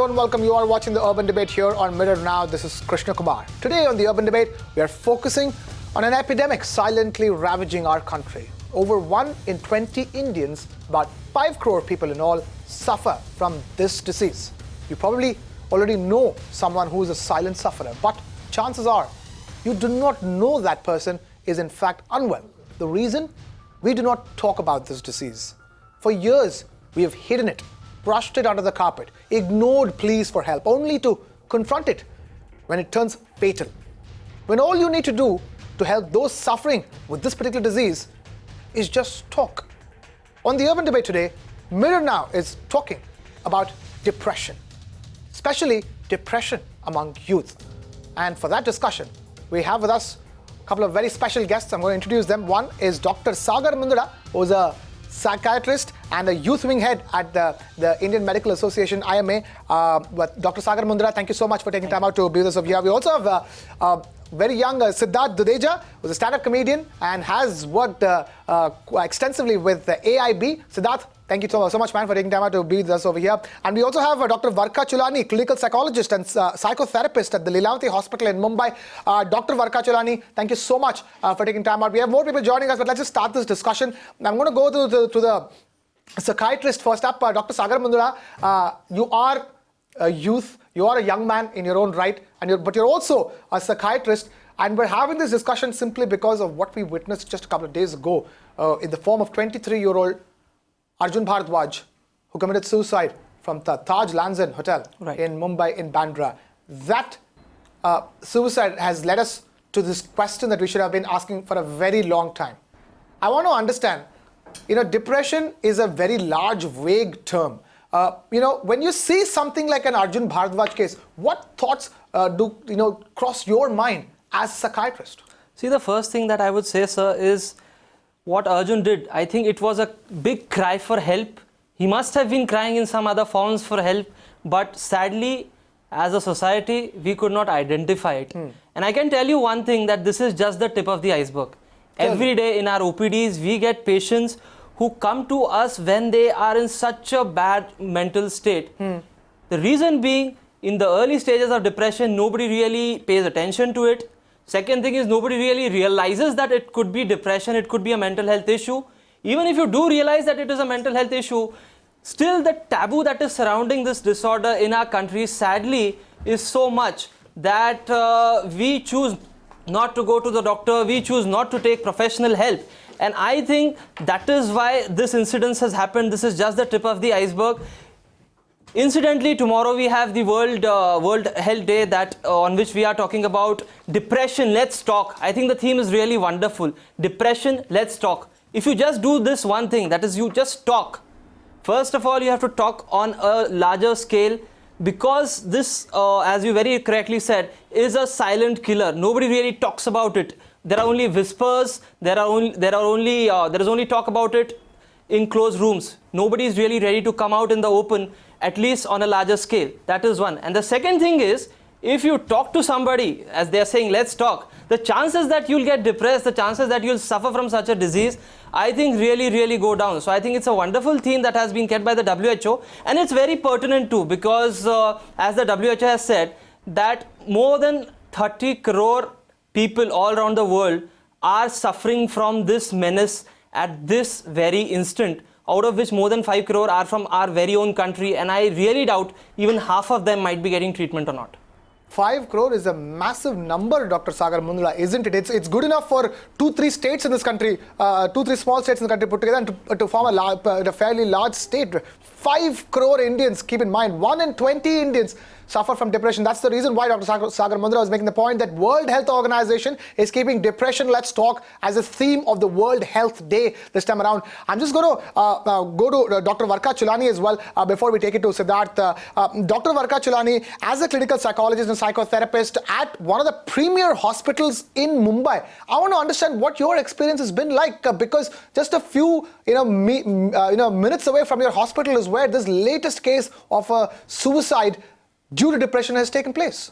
Hello and welcome. You are watching the Urban Debate here on Mirror Now. This is Krishna Kumar. Today on the Urban Debate, we are focusing on an epidemic silently ravaging our country. Over 1 in 20 Indians, about 5 crore people in all, suffer from this disease. You probably already know someone who is a silent sufferer, but chances are you do not know that person is in fact unwell. The reason? We do not talk about this disease. For years, we have hidden it, brushed it under the carpet, ignored pleas for help, only to confront it when it turns fatal. When all you need to do to help those suffering with this particular disease is just talk. On the Urban Debate today, Mirror Now is talking about depression, especially depression among youth. And for that discussion, we have with us a couple of very special guests. I'm going to introduce them. One is Dr. Sagar Mundada, who's a psychiatrist and a youth wing head at the Indian Medical Association, IMA. But Dr. Sagar Mundada, thank you so much for taking time out to be with us over here. We also have very young Siddharth Dudeja, who's a stand-up comedian and has worked extensively with AIB. Siddharth, thank you so much, man, for taking time out to be with us over here. And we also have Dr. Varkha Chulani, clinical psychologist and psychotherapist at the Lilavati Hospital in Mumbai. Dr. Varkha Chulani, thank you so much for taking time out. We have more people joining us, but let's just start this discussion. I'm going to go to the psychiatrist first up. Dr. Sagar Mundada, you are a youth, you are a young man in your own right, but you're also a psychiatrist, and we're having this discussion simply because of what we witnessed just a couple of days ago in the form of 23-year-old Arjun Bharadwaj, who committed suicide from the Taj Lands End Hotel in Mumbai, in Bandra. That suicide has led us to this question that we should have been asking for a very long time. I want to understand, depression is a very large, vague term. When you see something like an Arjun Bharadwaj case, what thoughts do cross your mind as a psychiatrist? See, the first thing that I would say, sir, is what Arjun did. I think it was a big cry for help. He must have been crying in some other forms for help, but sadly, as a society, we could not identify it. And I can tell you one thing, that this is just the tip of the iceberg. Every day in our OPDs, we get patients who come to us when they are in such a bad mental state. The reason being, in the early stages of depression, nobody really pays attention to it. Second thing is, nobody really realizes that it could be depression, it could be a mental health issue. Even if you do realize that it is a mental health issue, still the taboo that is surrounding this disorder in our country, sadly, is so much that we choose not to go to the doctor, we choose not to take professional help. And I think that is why this incident has happened. This is just the tip of the iceberg. Incidentally, tomorrow we have the World Health Day, on which we are talking about depression. Let's talk. I think the theme is really wonderful. Depression, let's talk. If you just do this one thing, that is, you just talk. First of all, you have to talk on a larger scale, because this, as you very correctly said, is a silent killer. Nobody really talks about it. There are only whispers. There is only talk about it in closed rooms. Nobody is really ready to come out in the open, at least on a larger scale. That is one. And the second thing is, if you talk to somebody, as they are saying, let's talk, the chances that you'll get depressed, the chances that you'll suffer from such a disease, I think really go down. So I think it's a wonderful theme that has been kept by the WHO, and it's very pertinent too, because as the WHO has said, that more than 30 crore people all around the world are suffering from this menace at this very instant, out of which more than 5 crore are from our very own country, and I really doubt even half of them might be getting treatment or not. 5 crore is a massive number, Dr. Sagar Mundada, isn't it? It's good enough for 2-3 states in this country, 2-3 small states in the country put together, and to form a fairly large state. 5 crore Indians, keep in mind, 1 in 20 Indians suffer from depression. That's the reason why Dr. Sagar Mundada was making the point that World Health Organization is keeping depression, let's talk, as a theme of the World Health Day this time around. I'm just going to go to Dr. Varkha Chulani as well before we take it to Siddharth. Dr. Varkha Chulani, as a clinical psychologist and psychotherapist at one of the premier hospitals in Mumbai, I want to understand what your experience has been like, because just a few minutes away from your hospital is where this latest case of a suicide due to depression has taken place.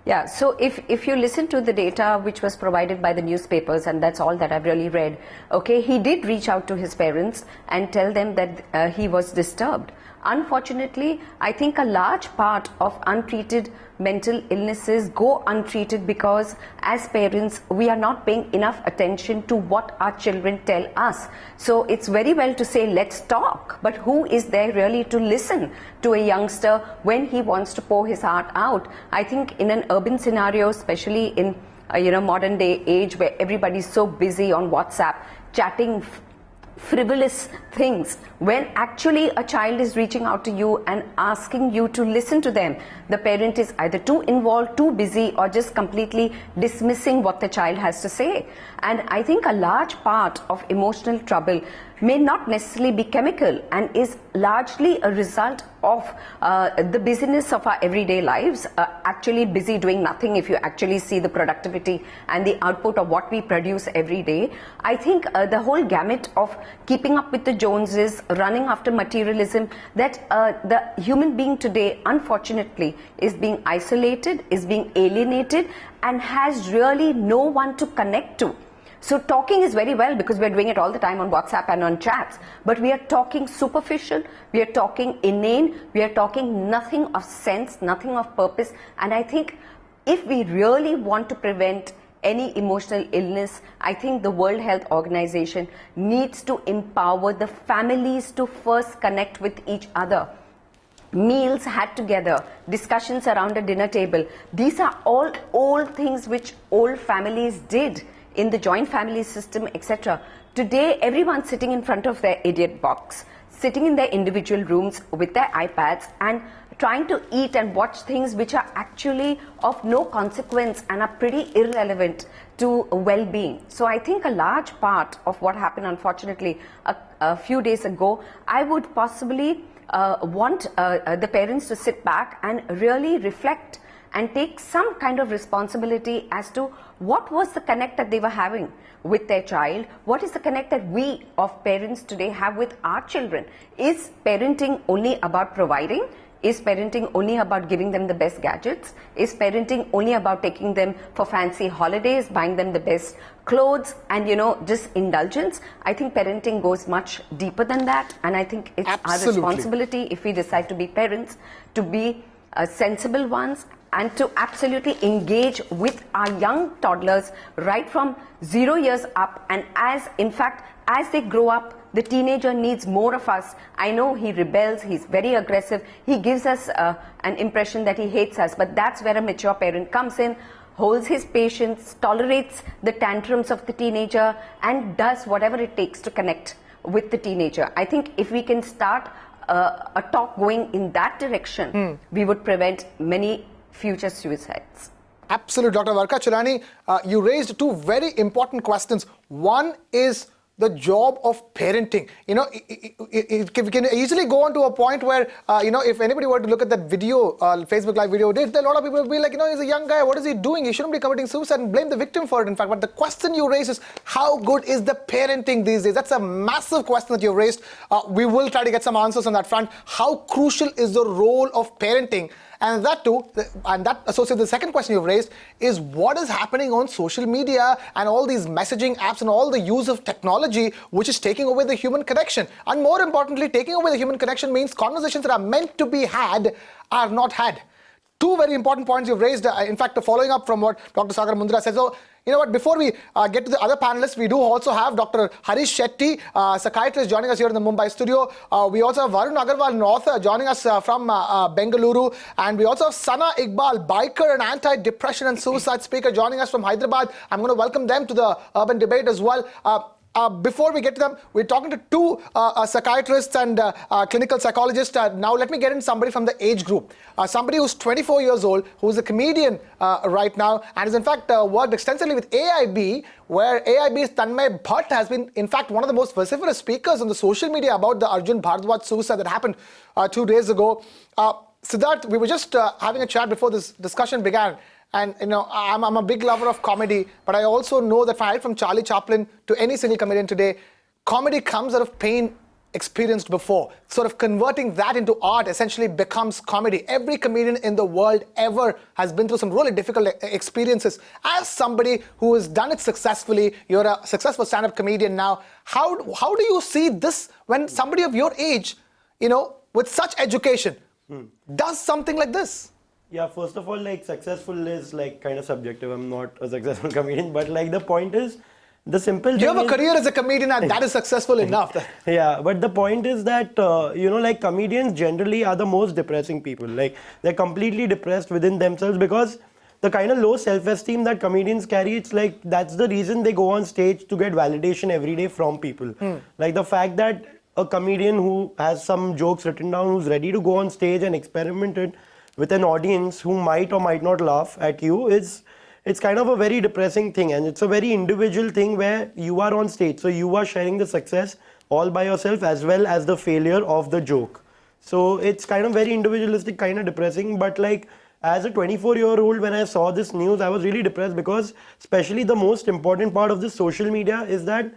Yeah, so if you listen to the data which was provided by the newspapers, and that's all that I've really read, okay, he did reach out to his parents and tell them that he was disturbed. Unfortunately, I think a large part of untreated mental illnesses go untreated because as parents we are not paying enough attention to what our children tell us. So it's very well to say let's talk, but who is there really to listen to a youngster when he wants to pour his heart out? I think in an urban scenario, especially in modern day age where everybody's so busy on WhatsApp chatting frivolous things, when actually a child is reaching out to you and asking you to listen to them, the parent is either too involved, too busy, or just completely dismissing what the child has to say. And I think a large part of emotional trouble may not necessarily be chemical and is largely a result of the busyness of our everyday lives, actually busy doing nothing if you actually see the productivity and the output of what we produce every day. I think the whole gamut of keeping up with the Joneses, running after materialism, that the human being today unfortunately is being isolated, is being alienated, and has really no one to connect to. So talking is very well because we're doing it all the time on WhatsApp and on chats, but we are talking superficial, we are talking inane, we are talking nothing of sense, nothing of purpose. And I think if we really want to prevent any emotional illness, I think the World Health Organization needs to empower the families to first connect with each other. Meals had together, discussions around a dinner table, these are all old things which old families did in the joint family system, etc. Today, everyone's sitting in front of their idiot box, sitting in their individual rooms with their iPads and trying to eat and watch things which are actually of no consequence and are pretty irrelevant to well-being. So I think a large part of what happened, unfortunately, a few days ago, I would possibly want the parents to sit back and really reflect and take some kind of responsibility as to what was the connect that they were having with their child, what is the connect that we of parents today have with our children. Is parenting only about providing? Is parenting only about giving them the best gadgets? Is parenting only about taking them for fancy holidays, buying them the best clothes and, just indulgence? I think parenting goes much deeper than that, and I think it's our responsibility, if we decide to be parents, to be sensible ones and to absolutely engage with our young toddlers right from 0 years up. And as they grow up, the teenager needs more of us. I know he rebels, he's very aggressive, he gives us an impression that he hates us, but that's where a mature parent comes in, holds his patience, tolerates the tantrums of the teenager, and does whatever it takes to connect with the teenager. I think if we can start a talk going in that direction, we would prevent many future suicides. Absolutely, Dr. Varkha Chulani, you raised two very important questions. One is the job of parenting. It can easily go on to a point where, if anybody were to look at that video, Facebook Live video did, a lot of people will be like, he's a young guy, what is he doing? He shouldn't be committing suicide, and blame the victim for it, in fact. But the question you raised is, how good is the parenting these days? That's a massive question that you've raised. We will try to get some answers on that front. How crucial is the role of parenting? And that too, and that associates the second question you've raised, is what is happening on social media and all these messaging apps and all the use of technology which is taking away the human connection. And more importantly, taking away the human connection means conversations that are meant to be had are not had. Two very important points you've raised, in fact, following up from what Dr. Sagar Mundada said. So, before we get to the other panelists, we do also have Dr. Harish Shetty, psychiatrist, joining us here in the Mumbai studio. We also have Varun Agarwal, an author, joining us from Bengaluru. And we also have Sana Iqbal, biker and anti-depression and suicide speaker, joining us from Hyderabad. I'm going to welcome them to the urban debate as well. Before we get to them, we're talking to two psychiatrists and clinical psychologists. Now, let me get in somebody from the age group. Somebody who's 24 years old, who's a comedian right now, and has in fact worked extensively with AIB, where AIB's Tanmay Bhatt has been, in fact, one of the most vociferous speakers on the social media about the Arjun Bhardwaj suicide that happened 2 days ago. Siddharth, we were just having a chat before this discussion began. And, I'm a big lover of comedy, but I also know that right from Charlie Chaplin to any single comedian today, comedy comes out of pain experienced before. Sort of converting that into art essentially becomes comedy. Every comedian in the world ever has been through some really difficult experiences. As somebody who has done it successfully, you're a successful stand-up comedian now. How do you see this when somebody of your age, with such education, does something like this? Yeah, first of all, like, successful is like kind of subjective. I'm not a successful comedian, but like the point is, the simple thing you have a is, career as a comedian and that is successful enough. yeah, but the point is that, like, comedians generally are the most depressing people. Like, they're completely depressed within themselves because the kind of low self-esteem that comedians carry, it's like, that's the reason they go on stage to get validation every day from people. Like, the fact that a comedian who has some jokes written down, who's ready to go on stage and experiment it with an audience who might or might not laugh at you, it's kind of a very depressing thing, and it's a very individual thing where you are on stage. So you are sharing the success all by yourself as well as the failure of the joke. So it's kind of very individualistic, kind of depressing. But like, as a 24-year-old, when I saw this news, I was really depressed because especially the most important part of this social media is that,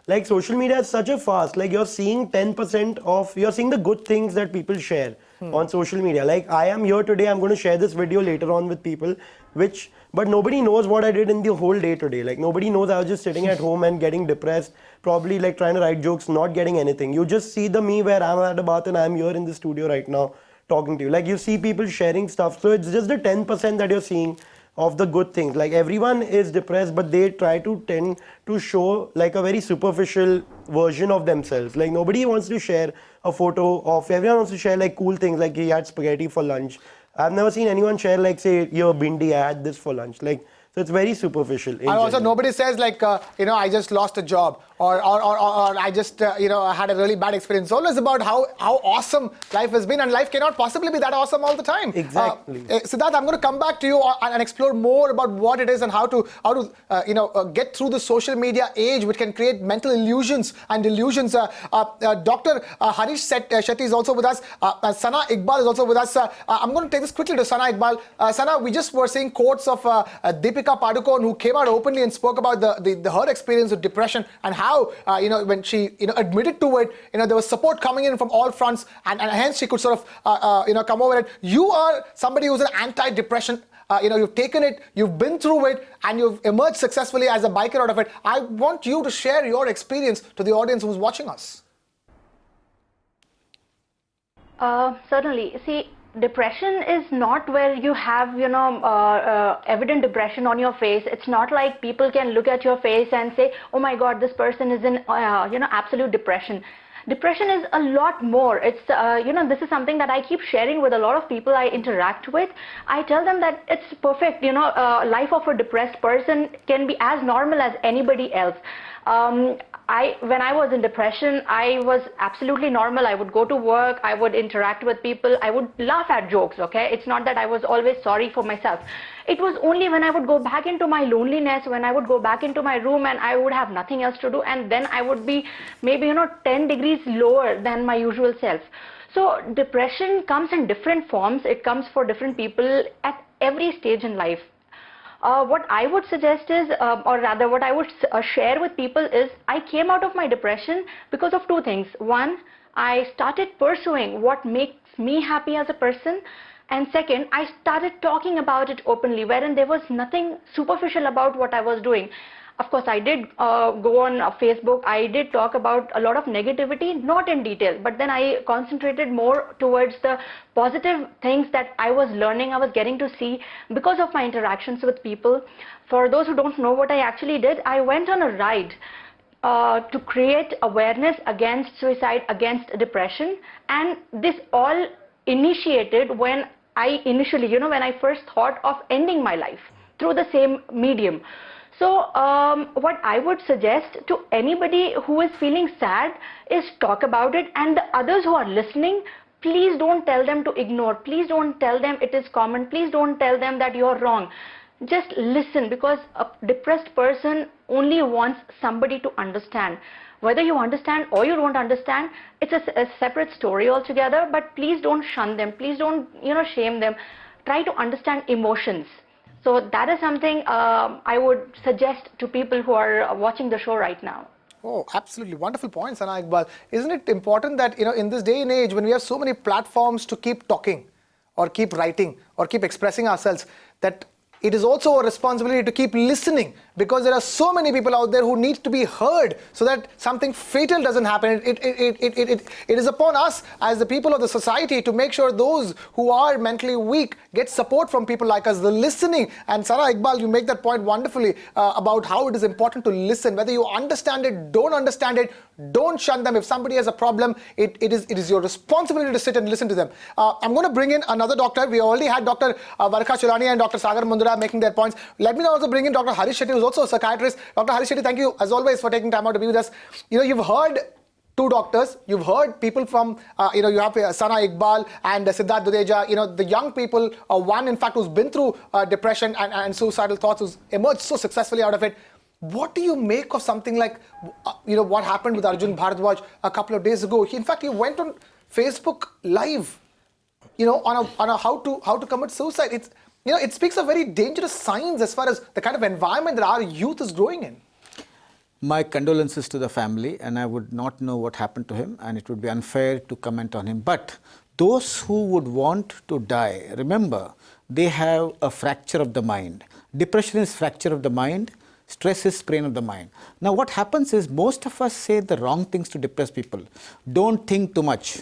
like, social media is such a fast, like, you're seeing 10% of, you're seeing the good things that people share on social media. Like, I am here today, I'm going to share this video later on with people, but nobody knows what I did in the whole day today. Like, nobody knows I was just sitting at home and getting depressed, probably like trying to write jokes, not getting anything. You just see the me where I'm at a bath and I'm here in the studio right now talking to you. Like, you see people sharing stuff. So it's just the 10% that you're seeing of the good things. Like, everyone is depressed, but they try to tend to show like a very superficial version of themselves. Like, nobody wants to share a photo of, everyone wants to share like cool things, like he had spaghetti for lunch. I've never seen anyone share like, say, yo, bindi, I had this for lunch. Like, so it's very superficial. And also, nobody says like, I just lost a job or I just, I had a really bad experience. It's always about how awesome life has been, and life cannot possibly be that awesome all the time. Exactly. Siddharth, I'm going to come back to you and explore more about what it is and how to get through the social media age, which can create mental illusions and delusions. Dr. Harish Shetty is also with us. Sana Iqbal is also with us. I'm going to take this quickly to Sana Iqbal. Sana, we just were seeing quotes of Deepika Padukone, who came out openly and spoke about her experience with depression and how when she admitted to it, there was support coming in from all fronts, and hence she could sort of come over it. You are somebody who's an anti-depression. You've taken it, you've been through it, and you've emerged successfully as a biker out of it. I want you to share your experience to the audience who's watching us. Certainly. See, depression is not where you have, evident depression on your face. It's not like people can look at your face and say, oh my God, this person is in, absolute depression. Depression is a lot more. It's, this is something that I keep sharing with a lot of people I interact with. I tell them that it's perfect. Life of a depressed person can be as normal as anybody else. When I was in depression, I was absolutely normal. I would go to work, I would interact with people, I would laugh at jokes, okay? It's not that I was always sorry for myself. It was only when I would go back into my loneliness, when I would go back into my room and I would have nothing else to do, and then I would be maybe, 10 degrees lower than my usual self. So depression comes in different forms. It comes for different people at every stage in life. What I would suggest is, or rather what I would share with people is, I came out of my depression because of two things. One, I started pursuing what makes me happy as a person. And second, I started talking about it openly, wherein there was nothing superficial about what I was doing. Of course, I did go on Facebook. I did talk about a lot of negativity, not in detail, but then I concentrated more towards the positive things that I was learning, I was getting to see because of my interactions with people. For those who don't know what I actually did, I went on a ride to create awareness against suicide, against depression, and this all initiated when I initially, when I first thought of ending my life through the same medium. So what I would suggest to anybody who is feeling sad is talk about it, and the others who are listening, please don't tell them to ignore. Please don't tell them it is common. Please don't tell them that you're wrong. Just listen, because a depressed person only wants somebody to understand. Whether you understand or you don't understand, it's a separate story altogether, but please don't shun them. Please don't, shame them. Try to understand emotions. So that is something I would suggest to people who are watching the show right now. Oh, absolutely. Wonderful point, Sana Iqbal. Isn't it important that, in this day and age, when we have so many platforms to keep talking or keep writing or keep expressing ourselves, that it is also a responsibility to keep listening, because there are so many people out there who need to be heard so that something fatal doesn't happen. It is upon us as the people of the society to make sure those who are mentally weak get support from people like us, the listening. And Sana Iqbal, you make that point wonderfully about how it is important to listen. Whether you understand it, don't understand it, don't shun them. If somebody has a problem, it is your responsibility to sit and listen to them. I'm going to bring in another doctor. We already had Dr. Varkha Chulani and Dr. Sagar Mundada making their points. Let me now also bring in Dr. Harish Shetty, who's also a psychiatrist. Dr. Harish Shetty, thank you as always for taking time out to be with us. You've heard two doctors, you've heard people from, you have Sana Iqbal and Siddharth Dudeja, the young people, one in fact who's been through depression and suicidal thoughts, who's emerged so successfully out of it. What do you make of something like, what happened with Arjun Bharadwaj a couple of days ago? In fact, he went on Facebook Live, on a how to commit suicide. It speaks of very dangerous signs as far as the kind of environment that our youth is growing in. My condolences to the family, and I would not know what happened to him, and it would be unfair to comment on him. But those who would want to die, remember, they have a fracture of the mind. Depression is fracture of the mind. Stress is strain of the mind. Now what happens is most of us say the wrong things to depressed people. Don't think too much.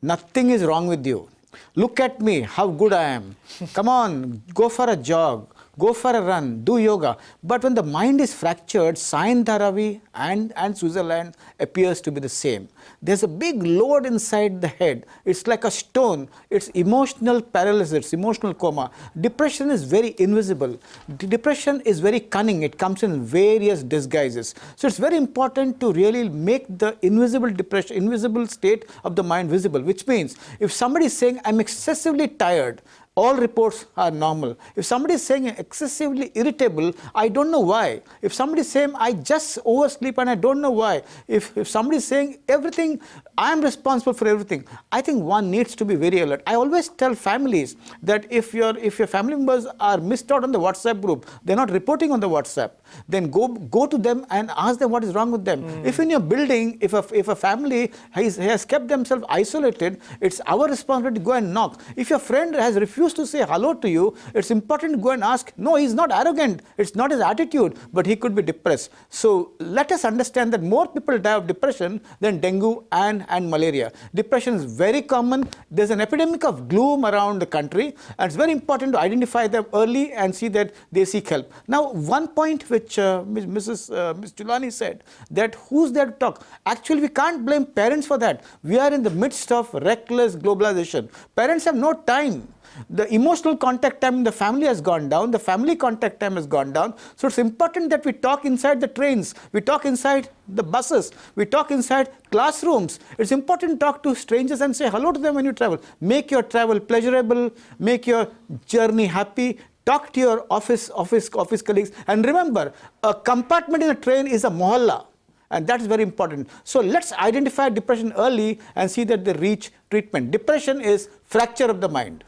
Nothing is wrong with you. Look at me, how good I am. Come on, go for a jog. Go for a run, do yoga. But when the mind is fractured, Sain Dharavi and Switzerland appears to be the same. There's a big load inside the head. It's like a stone. It's emotional paralysis, emotional coma. Depression is very invisible. Depression is very cunning. It comes in various disguises. So it's very important to really make the invisible depression, invisible state of the mind visible, which means if somebody is saying, I'm excessively tired, all reports are normal. If somebody is saying excessively irritable, I don't know why. If somebody is saying I just oversleep and I don't know why. If somebody is saying everything, I am responsible for everything, I think one needs to be very alert. I always tell families that if your family members are missed out on the WhatsApp group, they're not reporting on the WhatsApp, then go to them and ask them what is wrong with them. If in your building, if a family has kept themselves isolated, it's our responsibility to go and knock. If your friend has refused to say hello to you, it's important to go and ask. No, he's not arrogant. It's not his attitude, but he could be depressed. So let us understand that more people die of depression than dengue and malaria. Depression is very common. There's an epidemic of gloom around the country, and it's very important to identify them early and see that they seek help. Now, one point which Ms. Chulani said, that who's there to talk? Actually, we can't blame parents for that. We are in the midst of reckless globalization. Parents have no time. The emotional contact time in the family has gone down. The family contact time has gone down. So it's important that we talk inside the trains. We talk inside the buses. We talk inside classrooms. It's important to talk to strangers and say hello to them when you travel. Make your travel pleasurable. Make your journey happy. Talk to your office colleagues. And remember, a compartment in a train is a mohalla. And that is very important. So let's identify depression early and see that they reach treatment. Depression is fracture of the mind.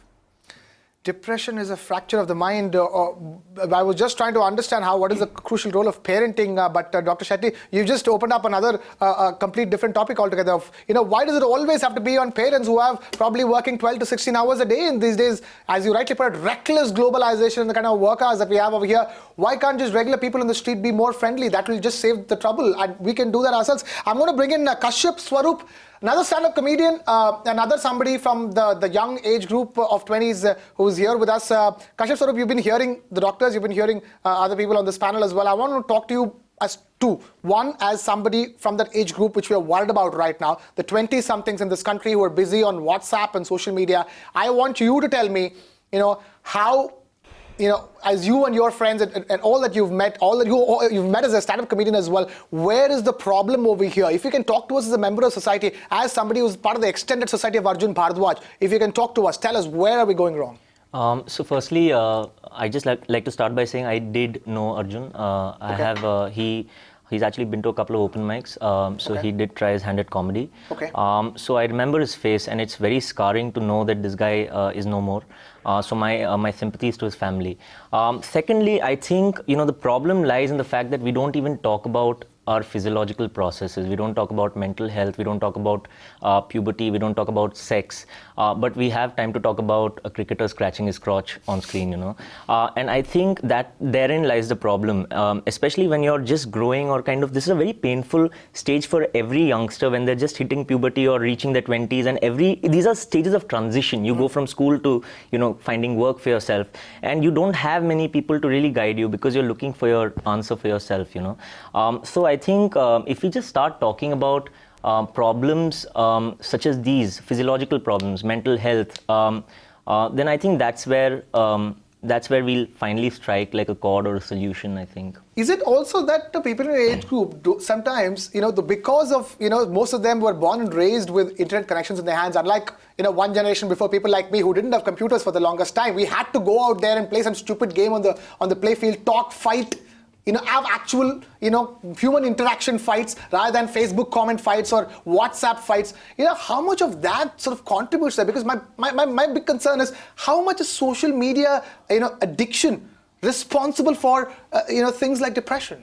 Depression is a fracture of the mind. I was just trying to understand what is the crucial role of parenting, but Dr. Shetty, you just opened up another complete different topic altogether of, why does it always have to be on parents who have probably working 12 to 16 hours a day in these days, as you rightly put it, reckless globalization and the kind of work hours that we have over here. Why can't just regular people on the street be more friendly? That will just save the trouble, and we can do that ourselves. I'm going to bring in Kashyap Swaroop, another stand-up comedian, another somebody from the young age group of 20s who's here with us. Kashyap Swaroop, you've been hearing the doctors, you've been hearing other people on this panel as well. I want to talk to you as two. One, as somebody from that age group which we are worried about right now, the 20-somethings in this country who are busy on WhatsApp and social media. I want you to tell me, how, as you and your friends and all that you've met, you've met as a stand-up comedian as well, where is the problem over here? If you can talk to us as a member of society, as somebody who's part of the extended society of Arjun Bharadwaj, if you can talk to us, tell us, where are we going wrong? So firstly, I just like to start by saying I did know Arjun. He's actually been to a couple of open mics, so he did try his hand at comedy. Okay. So I remember his face, and it's very scarring to know that this guy is no more. So my sympathies to his family. Secondly, I think the problem lies in the fact that we don't even talk about are physiological processes. We don't talk about mental health, we don't talk about puberty, we don't talk about sex, but we have time to talk about a cricketer scratching his crotch on screen, and I think that therein lies the problem, especially when you're just growing, or kind of, this is a very painful stage for every youngster when they're just hitting puberty or reaching their 20s, and these are stages of transition. You go from school to finding work for yourself, and you don't have many people to really guide you because you're looking for your answer for yourself. So I think if we just start talking about problems such as these physiological problems, mental health, then I think that's where we'll finally strike like a chord or a solution, I think. Is it also that the people in your age group sometimes, because of, most of them were born and raised with internet connections in their hands, unlike, one generation before, people like me who didn't have computers for the longest time. We had to go out there and play some stupid game on the play field, talk, fight, have actual, human interaction fights rather than Facebook comment fights or WhatsApp fights. How much of that sort of contributes there? Because my big concern is how much is social media, addiction responsible for, things like depression?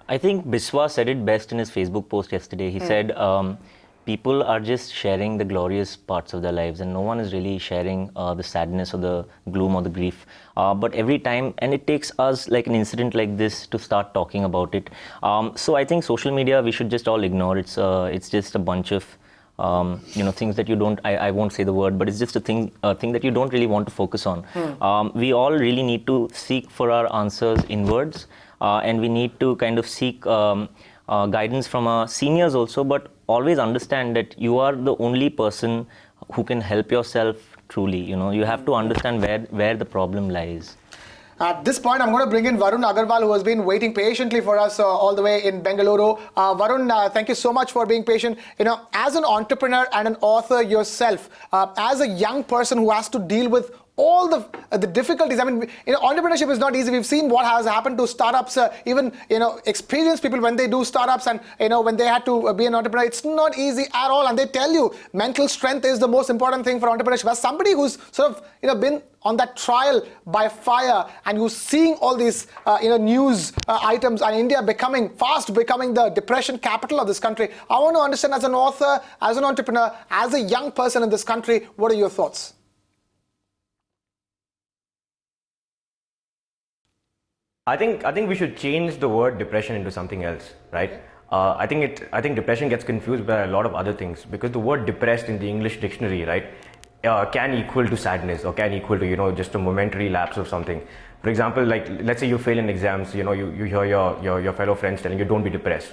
I think Biswa said it best in his Facebook post yesterday. He said, people are just sharing the glorious parts of their lives, and no one is really sharing the sadness or the gloom or the grief. But every time, and it takes us like an incident like this to start talking about it. So I think social media, we should just all ignore. It's just a bunch of things that you don't, I won't say the word, but it's just a thing that you don't really want to focus on. We all really need to seek for our answers inwards, and we need to kind of seek guidance from our seniors also, but always understand that you are the only person who can help yourself truly. You have to understand where the problem lies. At this point, I'm going to bring in Varun Agarwal, who has been waiting patiently for us all the way in Bengaluru. Varun, thank you so much for being patient. As an entrepreneur and an author yourself, as a young person who has to deal with all the difficulties. I mean, entrepreneurship is not easy. We've seen what has happened to startups, even, experienced people when they do startups and, when they had to be an entrepreneur. It's not easy at all. And they tell you mental strength is the most important thing for entrepreneurship. As somebody who's sort of, been on that trial by fire and who's seeing all these, news items and India fast becoming the depression capital of this country, I want to understand, as an author, as an entrepreneur, as a young person in this country, what are your thoughts? I think we should change the word depression into something else, right? I think depression gets confused by a lot of other things, because the word depressed in the English dictionary, right, can equal to sadness, or can equal to, just a momentary lapse of something. For example, like, let's say you fail in exams, you hear your fellow friends telling you, don't be depressed.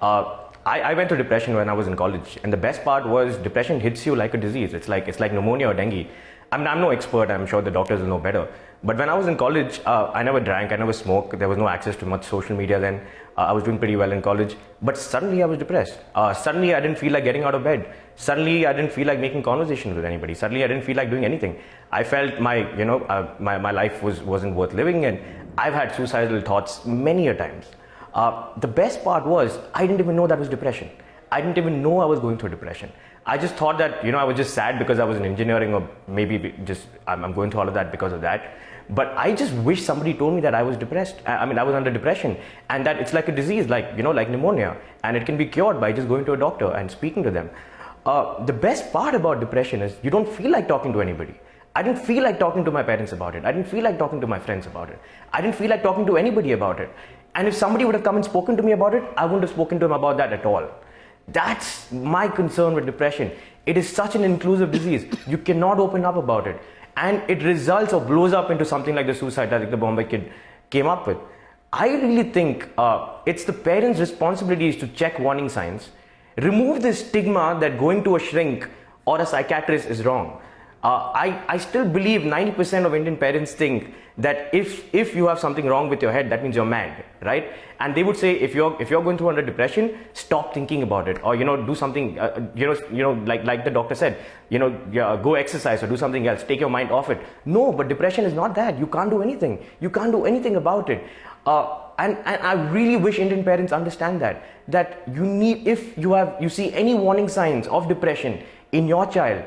I went through depression when I was in college, and the best part was depression hits you like a disease. It's like pneumonia or dengue. I'm no expert, I'm sure the doctors will know better. But when I was in college, I never drank, I never smoked, there was no access to much social media then. I was doing pretty well in college, but suddenly I was depressed. Suddenly I didn't feel like getting out of bed. Suddenly I didn't feel like making conversations with anybody. Suddenly I didn't feel like doing anything. I felt my life wasn't worth living, and I've had suicidal thoughts many a times. The best part was, I didn't even know that was depression. I didn't even know I was going through depression. I just thought that, I was just sad because I was in engineering, or maybe just I'm going through all of that because of that. But I just wish somebody told me that I was depressed. I was under depression, and that it's like a disease, like pneumonia, and it can be cured by just going to a doctor and speaking to them. The best part about depression is you don't feel like talking to anybody. I didn't feel like talking to my parents about it. I didn't feel like talking to my friends about it. I didn't feel like talking to anybody about it. And if somebody would have come and spoken to me about it, I wouldn't have spoken to them about that at all. That's my concern with depression. It is such an inclusive disease. You cannot open up about it. And it results or blows up into something like the suicide that the Bombay kid came up with. I really think it's the parents' responsibility to check warning signs, remove the stigma that going to a shrink or a psychiatrist is wrong. I still believe 90% of Indian parents think that if you have something wrong with your head, that means you're mad, right? And they would say, if you're going through under depression, stop thinking about it, or do something, like the doctor said, go exercise or do something else, take your mind off it. No, but depression is not that. You can't do anything. You can't do anything about it. And I really wish Indian parents understand that you need, if you see any warning signs of depression in your child,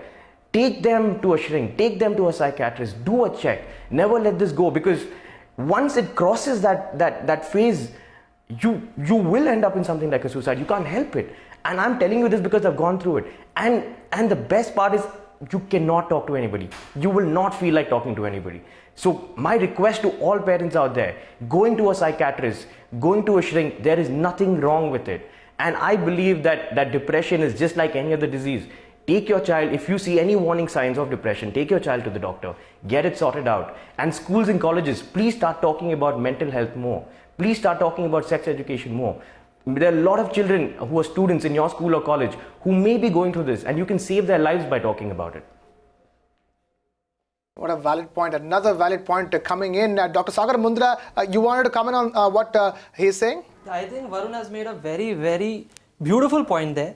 take them to a shrink, take them to a psychiatrist, do a check. Never let this go, because once it crosses that phase, you will end up in something like a suicide. You can't help it. And I'm telling you this because I've gone through it. And the best part is you cannot talk to anybody. You will not feel like talking to anybody. So my request to all parents out there, going to a psychiatrist, going to a shrink, there is nothing wrong with it. And I believe that depression is just like any other disease. Take your child, if you see any warning signs of depression, take your child to the doctor, get it sorted out. And schools and colleges, please start talking about mental health more. Please start talking about sex education more. There are a lot of children who are students in your school or college who may be going through this, and you can save their lives by talking about it. What a valid point. Another valid point coming in. Dr. Sagar Mundada, you wanted to comment on what he's saying? I think Varun has made a very, very beautiful point there.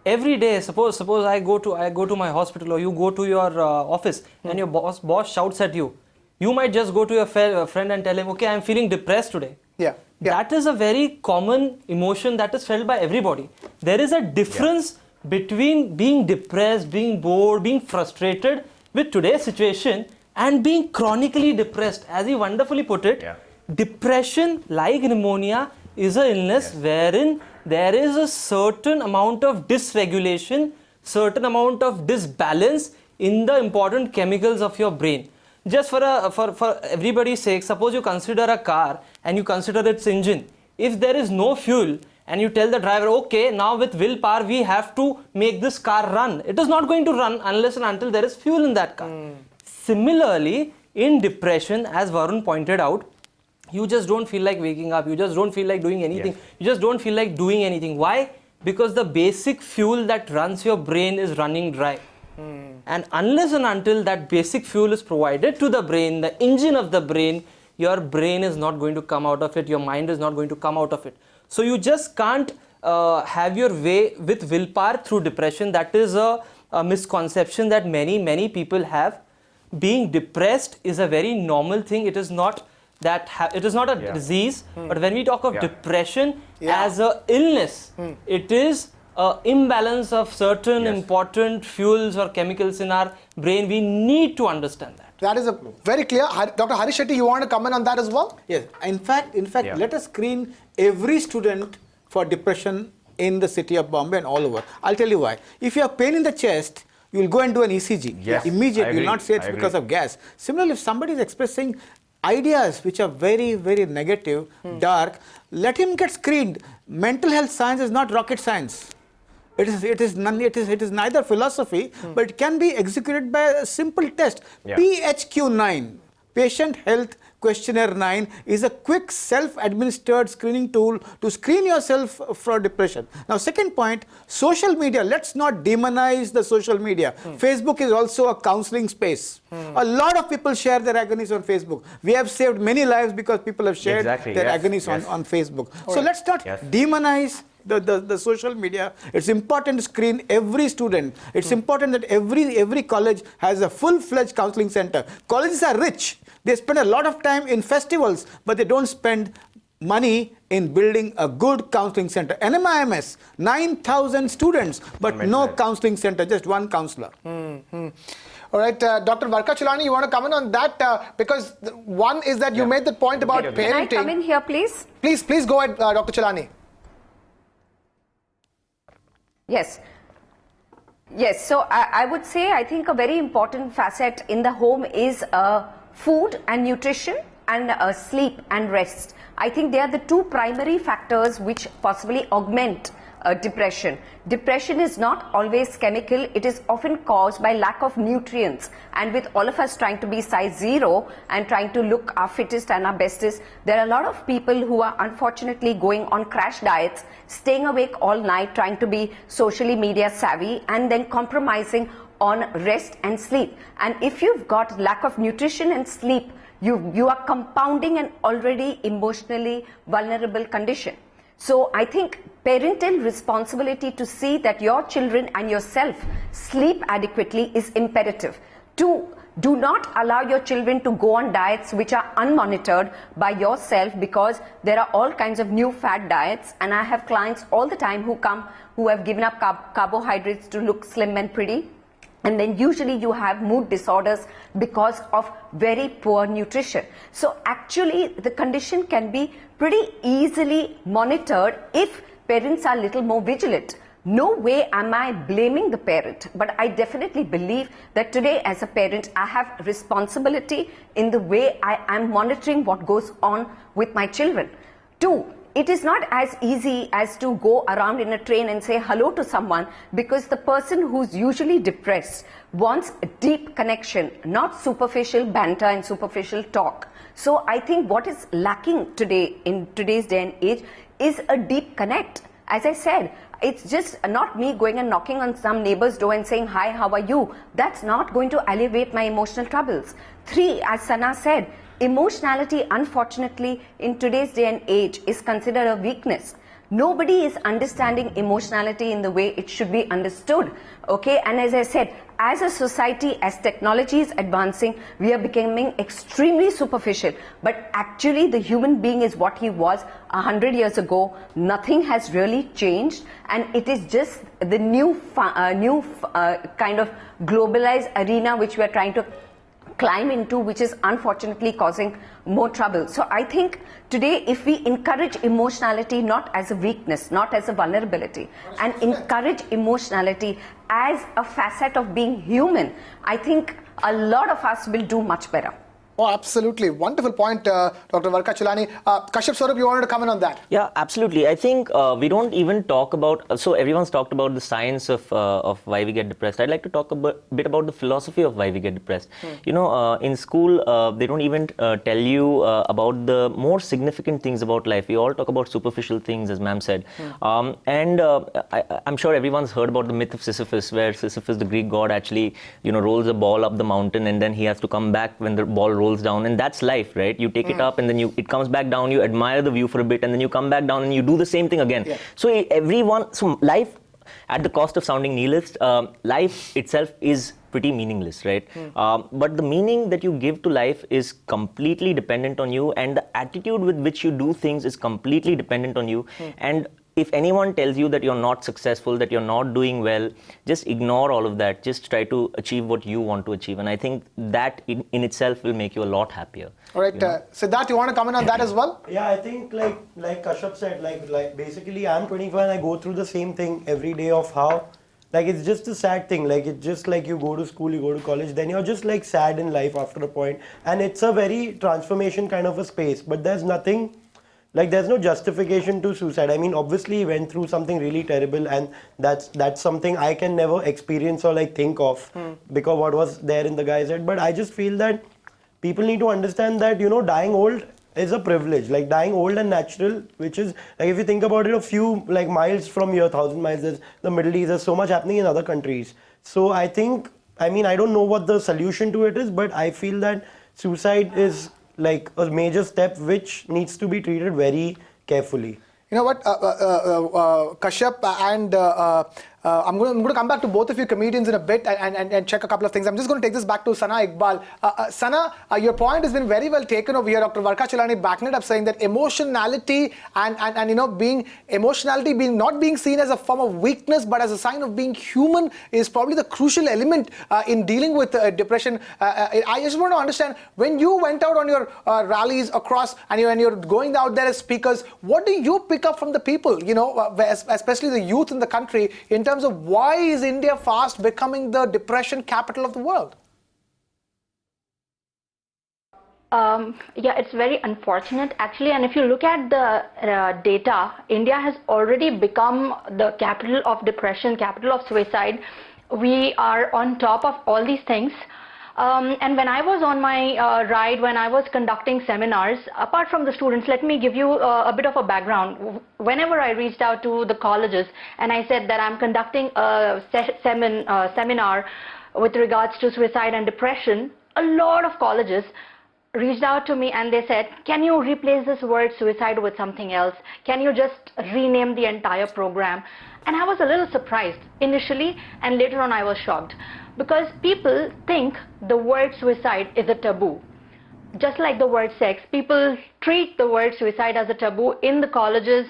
Every day, suppose I go to my hospital, or you go to your office, and your boss shouts at you. You might just go to your friend and tell him, okay, I'm feeling depressed today. Yeah. That is a very common emotion that is felt by everybody. There is a difference between being depressed, being bored, being frustrated with today's situation, and being chronically depressed. As he wonderfully put it, depression, like pneumonia, is an illness wherein there is a certain amount of dysregulation, certain amount of disbalance in the important chemicals of your brain. Just for everybody's sake, suppose you consider a car and you consider its engine. If there is no fuel and you tell the driver, okay, now with willpower we have to make this car run, it is not going to run unless and until there is fuel in that car. Similarly, in depression, as Varun pointed out, you just don't feel like waking up, you just don't feel like doing anything, you just don't feel like doing anything. Why? Because the basic fuel that runs your brain is running dry. And unless and until that basic fuel is provided to the brain, the engine of the brain, your brain is not going to come out of it, your mind is not going to come out of it. So you just can't have your way with willpower through depression. That is a misconception that many people have. Being depressed is a very normal thing. It is not it is not a disease, but when we talk of depression as a illness, it is imbalance of certain important fuels or chemicals in our brain. We need to understand that. That is very clear. Dr. Harish Shetty, you want to comment on that as well? Yes. In fact, let us screen every student for depression in the city of Bombay and all over. I'll tell you why. If you have pain in the chest, you will go and do an ECG. Immediately. You will not say it's because of gas. Similarly, if somebody is expressing ideas which are very, very negative, dark, let him get screened. Mental health science is not rocket science. It is neither philosophy, but it can be executed by a simple test. PHQ-9, Patient Health Questionnaire 9, is a quick self-administered screening tool to screen yourself for depression. Now, second point, social media. Let's not demonize the social media. Facebook is also a counseling space. A lot of people share their agonies on Facebook. We have saved many lives because people have shared their agonies on Facebook. So let's not demonize the social media. It's important to screen every student. It's important that every college has a full-fledged counseling center. Colleges are rich. They spend a lot of time in festivals, but they don't spend money in building a good counseling center. NMIMS, 9,000 students, but no counseling center, just one counselor. All right, Dr. Varkha Chulani, you want to comment on that? Because one is that you made the point about parenting. Can I come in here, please? Please go ahead, Dr. Chulani. Yes. Yes, so I would say I think a very important facet in the home is food and nutrition and sleep and rest. I think they are the two primary factors which possibly augment depression. Depression is not always chemical. It is often caused by lack of nutrients. And with all of us trying to be size 0 and trying to look our fittest and our bestest, there are a lot of people who are unfortunately going on crash diets, staying awake all night, trying to be socially media savvy, and then compromising on rest and sleep. And if you've got lack of nutrition and sleep, you are compounding an already emotionally vulnerable condition. So I think parental responsibility to see that your children and yourself sleep adequately is imperative. Do not allow your children to go on diets which are unmonitored by yourself, because there are all kinds of new fad diets, and I have clients all the time who have given up carbohydrates to look slim and pretty. And then usually you have mood disorders because of very poor nutrition. So actually the condition can be pretty easily monitored if parents are a little more vigilant. No way am I blaming the parent, but I definitely believe that today as a parent I have responsibility in the way I am monitoring what goes on with my children. 2, it is not as easy as to go around in a train and say hello to someone, because the person who's usually depressed wants a deep connection, not superficial banter and superficial talk. So I think what is lacking today in today's day and age is a deep connect. As I said, it's just not me going and knocking on some neighbor's door and saying, hi, how are you? That's not going to alleviate my emotional troubles. 3, as Sana said, emotionality, unfortunately, in today's day and age is considered a weakness. Nobody is understanding emotionality in the way it should be understood. Okay, and as I said, as a society, as technology is advancing, we are becoming extremely superficial. But actually, the human being is what he was 100 years ago. Nothing has really changed, and it is just the new kind of globalized arena which we are trying to climb into, which is unfortunately causing more trouble. So I think today if we encourage emotionality not as a weakness, not as a vulnerability, and encourage emotionality as a facet of being human, I think a lot of us will do much better. Oh, absolutely. Wonderful point, Dr. Varkha Chulani. Kashyap Swaroop, you wanted to comment on that? Yeah, absolutely. I think we don't even talk about, so everyone's talked about the science of why we get depressed. I'd like to talk a bit about the philosophy of why we get depressed. You know, in school, they don't even tell you about the more significant things about life. We all talk about superficial things, as ma'am said. I'm sure everyone's heard about the myth of Sisyphus, where Sisyphus, the Greek god, actually, you know, rolls a ball up the mountain, and then he has to come back when the ball rolls down, and that's life, right? You take it up, and then it comes back down, you admire the view for a bit, and then you come back down and you do the same thing again. So life, at the cost of sounding nihilist, life itself is pretty meaningless, right? But the meaning that you give to life is completely dependent on you, and the attitude with which you do things is completely dependent on you. And if anyone tells you that you're not successful, that you're not doing well, just ignore all of that. Just try to achieve what you want to achieve. And I think that in itself will make you a lot happier. All right, Siddharth, you want to comment on that as well? Yeah, I think like Kashyap said, like basically I'm 25 and I go through the same thing every day of how, like it's just a sad thing. Like it's just like you go to school, you go to college, then you're just like sad in life after a point. And it's a very transformation kind of a space, but there's nothing, like there's no justification to suicide. I mean, obviously he went through something really terrible, and that's something I can never experience or like think of because what was there in the guy's head. But I just feel that people need to understand that, you know, dying old is a privilege. Like dying old and natural, which is like, if you think about it, a few like miles from here, 1,000 miles, there's the Middle East, there's so much happening in other countries. So I think, I mean, I don't know what the solution to it is, but I feel that suicide is like a major step which needs to be treated very carefully. You know what, Kashyap and I'm going to come back to both of you comedians in a bit and check a couple of things. I'm just going to take this back to Sana Iqbal. Sana, your point has been very well taken over here. Dr. Varkha Chulani backing it up, saying that emotionality and you know, emotionality not being seen as a form of weakness but as a sign of being human is probably the crucial element in dealing with depression. I just want to understand, when you went out on your rallies across and you're going out there as speakers, what do you pick up from the people, you know, especially the youth in the country, in terms of why is India fast becoming the depression capital of the world? Yeah, it's very unfortunate actually, and if you look at the data, India has already become the capital of depression, capital of suicide. We are on top of all these things. And when I was on my ride, when I was conducting seminars, apart from the students, let me give you a bit of a background. Whenever I reached out to the colleges and I said that I'm conducting a seminar with regards to suicide and depression, a lot of colleges reached out to me and they said, can you replace this word suicide with something else? Can you just rename the entire program? And I was a little surprised initially, and later on I was shocked, because people think the word suicide is a taboo. Just like the word sex, people treat the word suicide as a taboo. In the colleges,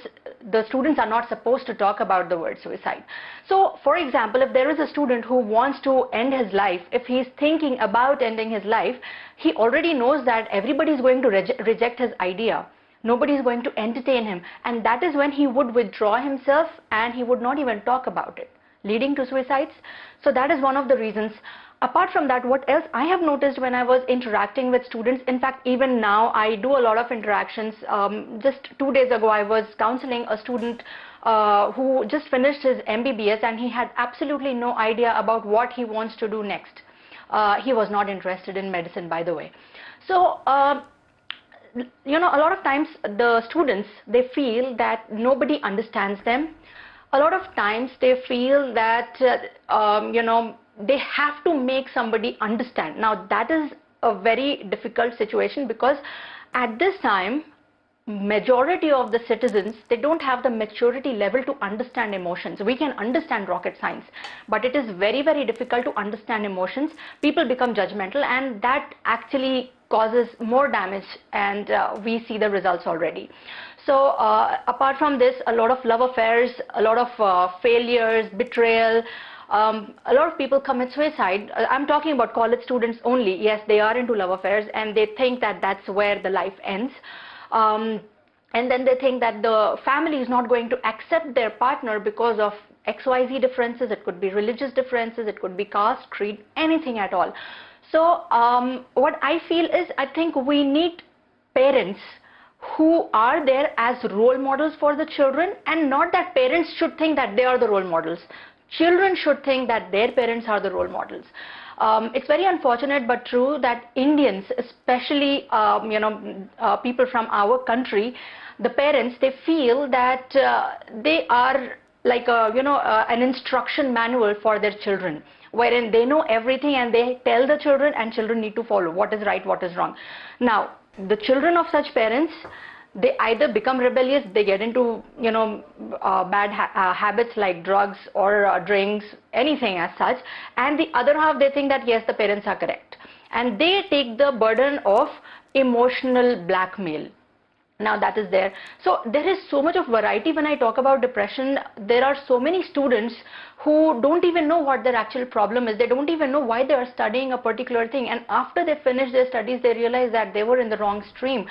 the students are not supposed to talk about the word suicide. So, for example, if there is a student who wants to end his life, if he is thinking about ending his life, he already knows that everybody is going to reject his idea. Nobody is going to entertain him, and that is when he would withdraw himself and he would not even talk about it, leading to suicides. So that is one of the reasons. Apart from that, what else I have noticed when I was interacting with students, in fact, even now I do a lot of interactions. Just 2 days ago, I was counseling a student who just finished his MBBS, and he had absolutely no idea about what he wants to do next. He was not interested in medicine, by the way. So, you know, a lot of times the students, they feel that nobody understands them. A lot of times they feel that, you know, they have to make somebody understand. Now, that is a very difficult situation, because at this time, majority of the citizens, they don't have the maturity level to understand emotions. We can understand rocket science, but it is very, very difficult to understand emotions. People become judgmental, and that actually causes more damage, and we see the results already. So apart from this, a lot of love affairs, a lot of failures, betrayal, a lot of people commit suicide. I'm talking about college students only. Yes, they are into love affairs, and they think that that's where the life ends. And then they think that the family is not going to accept their partner because of XYZ differences. It could be religious differences, it could be caste, creed, anything at all. So what I feel is, I think we need parents who are there as role models for the children, and not that parents should think that they are the role models. Children should think that their parents are the role models. It's very unfortunate but true that Indians, especially you know, people from our country, the parents, they feel that they are like a, you know, an instruction manual for their children, wherein they know everything and they tell the children, and children need to follow what is right, what is wrong. Now, the children of such parents, they either become rebellious, they get into, you know, bad habits like drugs or drinks, anything as such, and the other half, they think that yes, the parents are correct, and they take the burden of emotional blackmail. Now that is there. So there is so much of variety when I talk about depression. There are so many students who don't even know what their actual problem is. They don't even know why they are studying a particular thing, and after they finish their studies, they realize that they were in the wrong stream.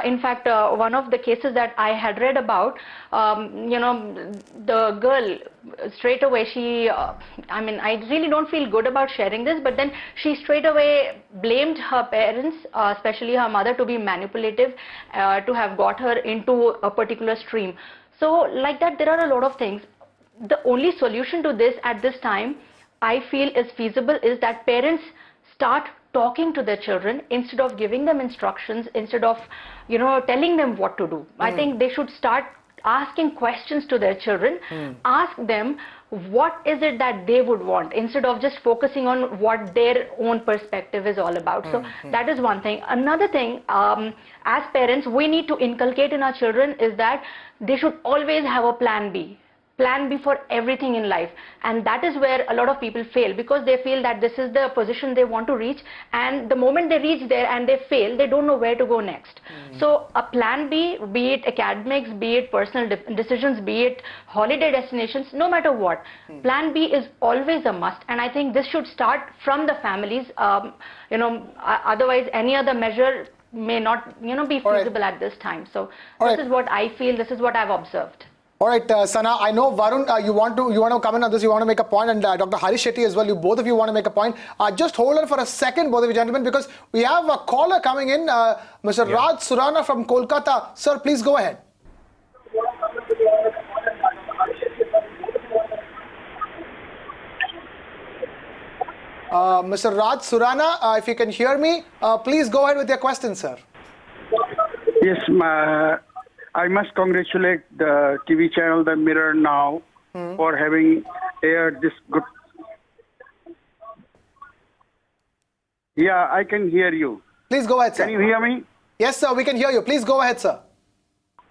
In fact, one of the cases that I had read about, you know, the girl, straight away she, I mean, I really don't feel good about sharing this, but then she straight away blamed her parents, especially her mother, to be manipulative, to have got her into a particular stream. So like that, there are a lot of things. The only solution to this at this time, I feel is feasible, is that parents start talking to their children instead of giving them instructions, instead of, you know, telling them what to do. I think they should start asking questions to their children, ask them what is it that they would want, instead of just focusing on what their own perspective is all about. So that is one thing. Another thing, as parents, we need to inculcate in our children is that they should always have a plan B. Plan B for everything in life, and that is where a lot of people fail, because they feel that this is the position they want to reach, and the moment they reach there and they fail, they don't know where to go next. So a plan B, be it academics, be it personal decisions, be it holiday destinations, no matter what, plan B is always a must, and I think this should start from the families. You know, otherwise any other measure may not, you know, be feasible at this time. So this is what I feel, this is what I've observed. All right, Sana, I know Varun, you want to comment on this, you want to make a point, and Dr. Harish Shetty as well, both of you want to make a point. Just hold on for a second, both of you gentlemen, because we have a caller coming in, Mr. Raj Surana from Kolkata. Sir, please go ahead. Mr. Raj Surana, if you can hear me, please go ahead with your question, sir. Yes, I must congratulate the TV channel, The Mirror Now, for having aired this good. Yeah, I can hear you. Please go ahead, sir. Can you hear me? Yes, sir, we can hear you. Please go ahead, sir.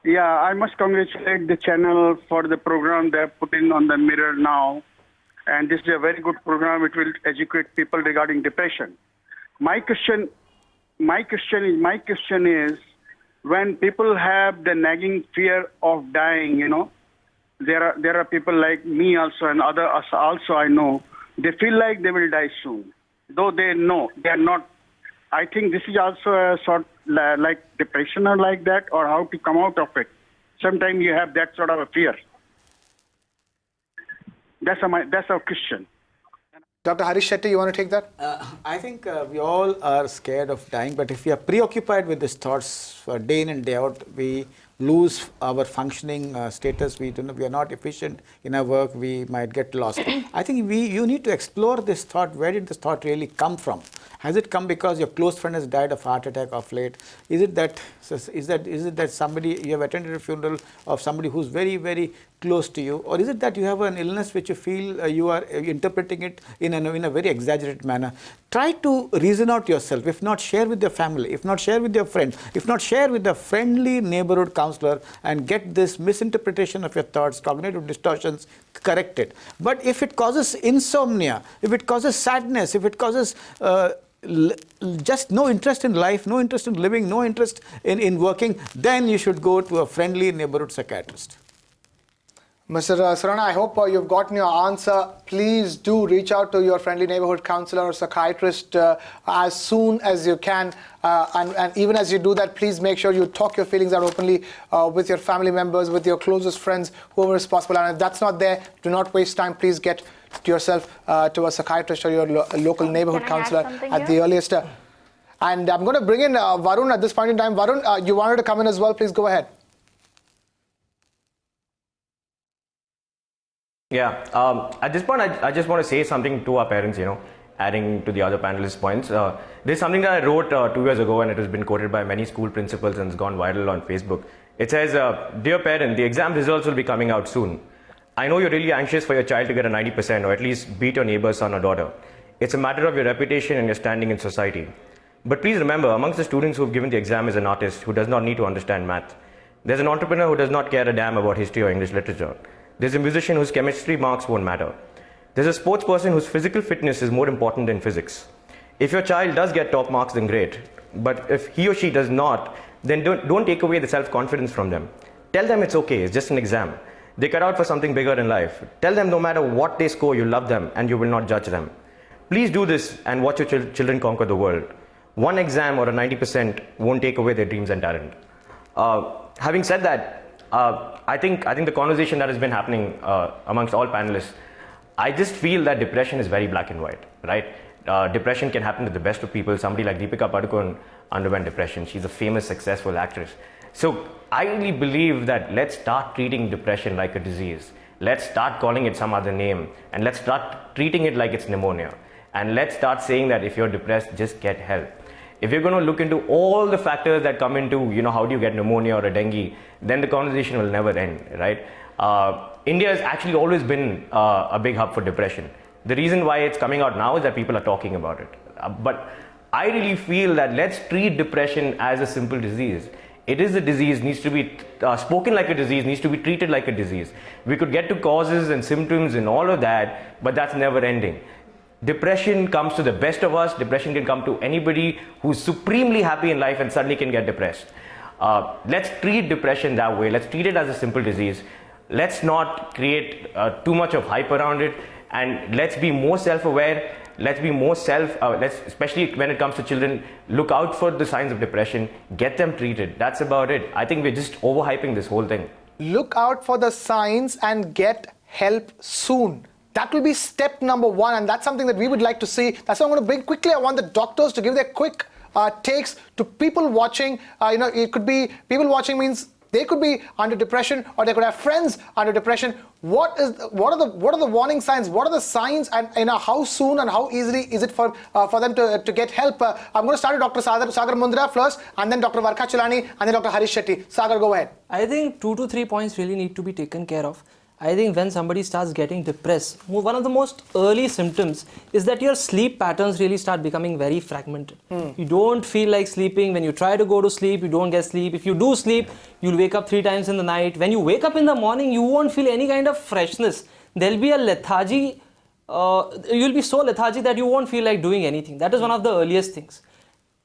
Yeah, I must congratulate the channel for the program they have put in on The Mirror Now. And this is a very good program. It will educate people regarding depression. My question is, when people have the nagging fear of dying, there are people like me also and others also I know, they feel like they will die soon, though they know they are not. I think this is also a sort like depression or like that, or how to come out of it. Sometimes you have that sort of a fear. That's our question. Dr. Harish Shetty, you want to take that? I think we all are scared of dying, but if we are preoccupied with these thoughts day in and day out, we lose our functioning status. We are not efficient in our work. We might get lost. I think you need to explore this thought. Where did this thought really come from? Has it come because your close friend has died of heart attack of late? Is it that somebody, you have attended a funeral of somebody who's very, very close to you? Or is it that you have an illness which you feel you are interpreting it in a very exaggerated manner? Try to reason out yourself. If not, share with your family. If not, share with your friend. If not, share with a friendly neighborhood counselor and get this misinterpretation of your thoughts, cognitive distortions corrected. But if it causes insomnia, if it causes sadness, if it causes just no interest in life, no interest in living, no interest in working, then you should go to a friendly neighborhood psychiatrist. Mr. Sarana, I hope you've gotten your answer. Please do reach out to your friendly neighborhood counselor or psychiatrist as soon as you can. And even as you do that, please make sure you talk your feelings out openly with your family members, with your closest friends, whoever is possible. And if that's not there, do not waste time. Please get yourself to a psychiatrist or your local neighborhood counselor at the earliest. And I'm going to bring in Varun at this point in time. Varun, you wanted to come in as well. Please go ahead. Yeah, at this point, I just want to say something to our parents, adding to the other panelists' points. There's something that I wrote 2 years ago, and it has been quoted by many school principals and it's gone viral on Facebook. It says, "Dear parent, the exam results will be coming out soon. I know you're really anxious for your child to get a 90% or at least beat your neighbor's son or daughter. It's a matter of your reputation and your standing in society. But please remember, amongst the students who've given the exam is an artist who does not need to understand math. There's an entrepreneur who does not care a damn about history or English literature. There's a musician whose chemistry marks won't matter. There's a sports person whose physical fitness is more important than physics. If your child does get top marks, then great. But if he or she does not, then don't take away the self-confidence from them. Tell them it's okay, it's just an exam. They cut out for something bigger in life. Tell them no matter what they score, you love them and you will not judge them. Please do this and watch your children conquer the world. One exam or a 90% won't take away their dreams and talent." Having said that, I think the conversation that has been happening amongst all panelists, I just feel that depression is very black and white, right? Depression can happen to the best of people. Somebody like Deepika Padukone underwent depression. She's a famous, successful actress. So I really believe that let's start treating depression like a disease. Let's start calling it some other name, and let's start treating it like it's pneumonia. And let's start saying that if you're depressed, just get help. If you're going to look into all the factors that come into, how do you get pneumonia or a dengue, then the conversation will never end, right? India has actually always been a big hub for depression. The reason why it's coming out now is that people are talking about it. But I really feel that let's treat depression as a simple disease. It is a disease, needs to be spoken like a disease, needs to be treated like a disease. We could get to causes and symptoms and all of that, but that's never ending. Depression comes to the best of us. Depression can come to anybody who's supremely happy in life and suddenly can get depressed. Let's treat depression that way. Let's treat it as a simple disease. Let's not create too much of hype around it, and let's be more self-aware. Let's be more especially when it comes to children, look out for the signs of depression, get them treated. That's about it. I think we're just overhyping this whole thing. Look out for the signs and get help soon. That will be step number one, and that's something that we would like to see. That's what I'm going to bring quickly. I want the doctors to give their quick takes to people watching. It could be people watching means they could be under depression, or they could have friends under depression. What are the warning signs? What are the signs, and how soon and how easily is it for them to get help? I'm going to start with Dr. Sagar Mundada first, and then Dr. Varkha Chulani, and then Dr. Harish Shetty. Sagar, go ahead. I think 2 to 3 points really need to be taken care of. I think when somebody starts getting depressed, one of the most early symptoms is that your sleep patterns really start becoming very fragmented. You don't feel like sleeping. When you try to go to sleep, you don't get sleep. If you do sleep, you'll wake up 3 times in the night. When you wake up in the morning, you won't feel any kind of freshness. There'll be a lethargy. You'll be so lethargic that you won't feel like doing anything. That is one of the earliest things.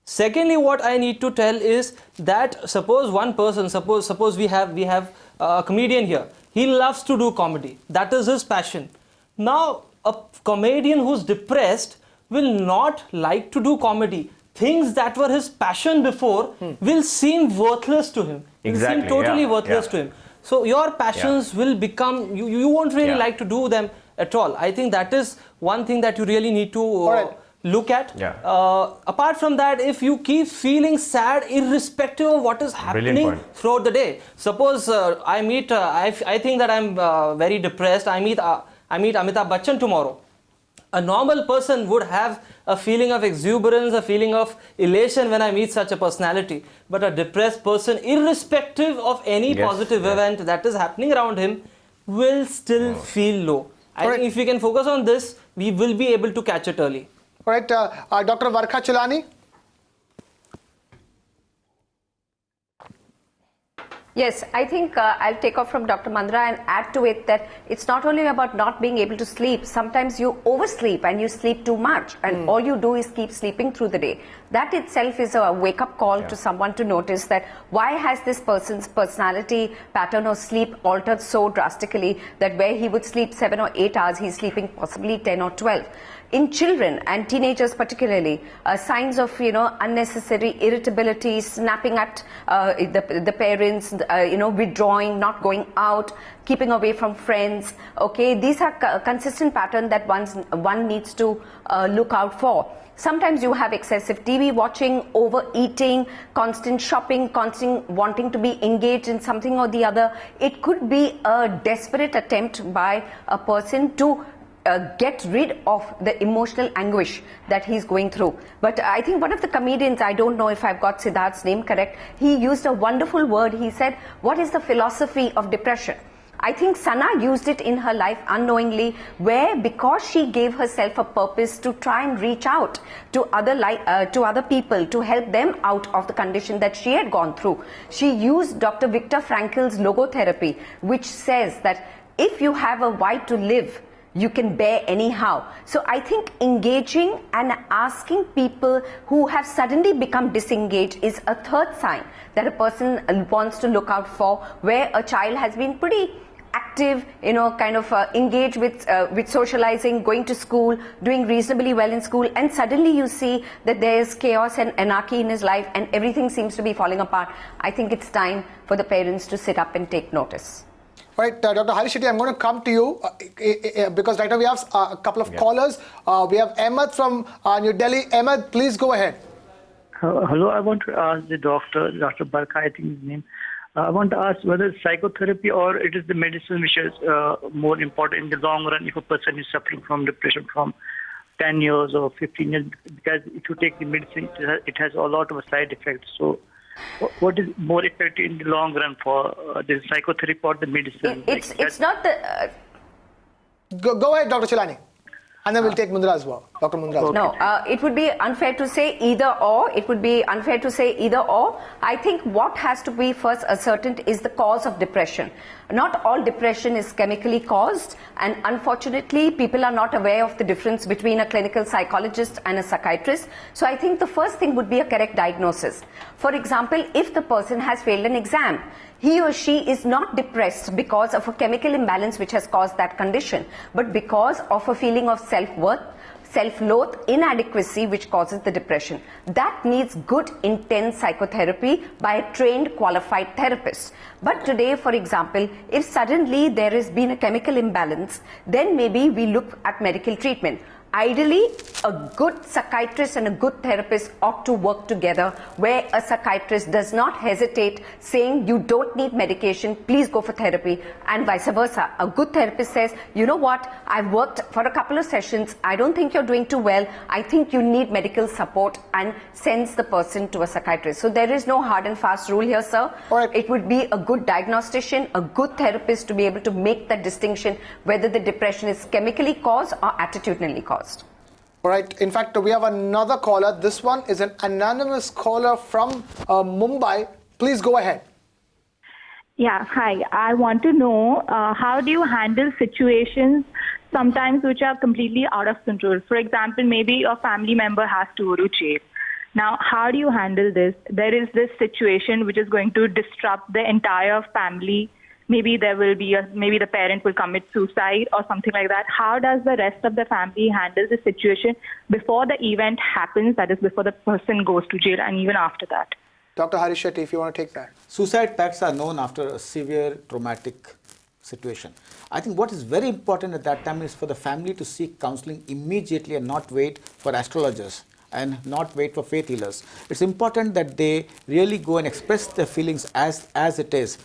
Secondly, what I need to tell is that suppose one person, suppose we have a comedian here. He loves to do comedy. That is his passion. Now, a comedian who's depressed will not like to do comedy. Things that were his passion before will seem worthless to him. Exactly. Will seem totally worthless to him. So your passions will become, you won't really like to do them at all. I think that is one thing that you really need to look at. Apart from that, if you keep feeling sad irrespective of what is happening throughout the day. Suppose I think that I'm very depressed. I meet Amitabh Bachchan tomorrow. A normal person would have a feeling of exuberance, a feeling of elation when I meet such a personality. But a depressed person, irrespective of any positive event that is happening around him, will still feel low. I think if we can focus on this, we will be able to catch it early. All right, Dr. Varkha Chulani. Yes, I think I'll take off from Dr. Mandra and add to it that it's not only about not being able to sleep. Sometimes you oversleep and you sleep too much and all you do is keep sleeping through the day. That itself is a wake-up call to someone to notice that why has this person's personality pattern of sleep altered so drastically that where he would sleep 7 or 8 hours, he's sleeping possibly 10 or 12. In children and teenagers particularly, signs of unnecessary irritability, snapping at the parents, withdrawing, not going out, keeping away from friends. Okay, these are consistent patterns that one needs to look out for. Sometimes you have excessive TV watching, overeating, constant shopping, constant wanting to be engaged in something or the other. It could be a desperate attempt by a person to get rid of the emotional anguish that he's going through. But I think one of the comedians, I don't know if I've got Siddharth's name correct, he used a wonderful word. He said, what is the philosophy of depression? I think Sana used it in her life unknowingly, where because she gave herself a purpose to try and reach out to other people to help them out of the condition that she had gone through. She used Dr. Viktor Frankl's logotherapy, which says that if you have a why to live, you can bear anyhow. So I think engaging and asking people who have suddenly become disengaged is a third sign that a person wants to look out for, where a child has been pretty active, engaged with socializing, going to school, doing reasonably well in school, and suddenly you see that there is chaos and anarchy in his life and everything seems to be falling apart. I think it's time for the parents to sit up and take notice. All right, Dr. Harish Shetty, I'm going to come to you because right now we have a couple of callers. We have Ahmed from New Delhi. Ahmed, please go ahead. Hello, I want to ask the Dr. Varkha, I think his name. I want to ask whether psychotherapy or it is the medicine which is more important in the long run if a person is suffering from depression from 10 years or 15 years, because if you take the medicine, it has a lot of side effects. So what is more effective in the long run for the psychotherapy or the medicine? It's not the... Go ahead, Dr. Chulani. And then we'll take Mundra as well. Dr. Mundra as well. No, it would be unfair to say either or. I think what has to be first ascertained is the cause of depression. Not all depression is chemically caused, and unfortunately people are not aware of the difference between a clinical psychologist and a psychiatrist. So I think the first thing would be a correct diagnosis. For example, if the person has failed an exam, he or she is not depressed because of a chemical imbalance which has caused that condition, but because of a feeling of self-worth, self-loath, inadequacy which causes the depression. That needs good, intense psychotherapy by a trained, qualified therapist. But today, for example, if suddenly there has been a chemical imbalance, then maybe we look at medical treatment. Ideally, a good psychiatrist and a good therapist ought to work together, where a psychiatrist does not hesitate saying you don't need medication, please go for therapy, and vice versa. A good therapist says, you know what, I've worked for a couple of sessions, I don't think you're doing too well, I think you need medical support, and sends the person to a psychiatrist. So there is no hard and fast rule here, sir. Right. It would be a good diagnostician, a good therapist to be able to make that distinction whether the depression is chemically caused or attitudinally caused. All right. In fact, we have another caller. This one is an anonymous caller from Mumbai. Please go ahead. Yeah, hi. I want to know how do you handle situations sometimes which are completely out of control? For example, maybe a family member has to go to jail. Now, how do you handle this? There is this situation which is going to disrupt the entire family. Maybe there will be maybe the parent will commit suicide or something like that. How does the rest of the family handle the situation before the event happens, that is before the person goes to jail, and even after that? Dr. Harish Shetty, if you want to take that. Suicide pacts are known after a severe traumatic situation. I think what is very important at that time is for the family to seek counseling immediately and not wait for astrologers and not wait for faith healers. It's important that they really go and express their feelings as it is.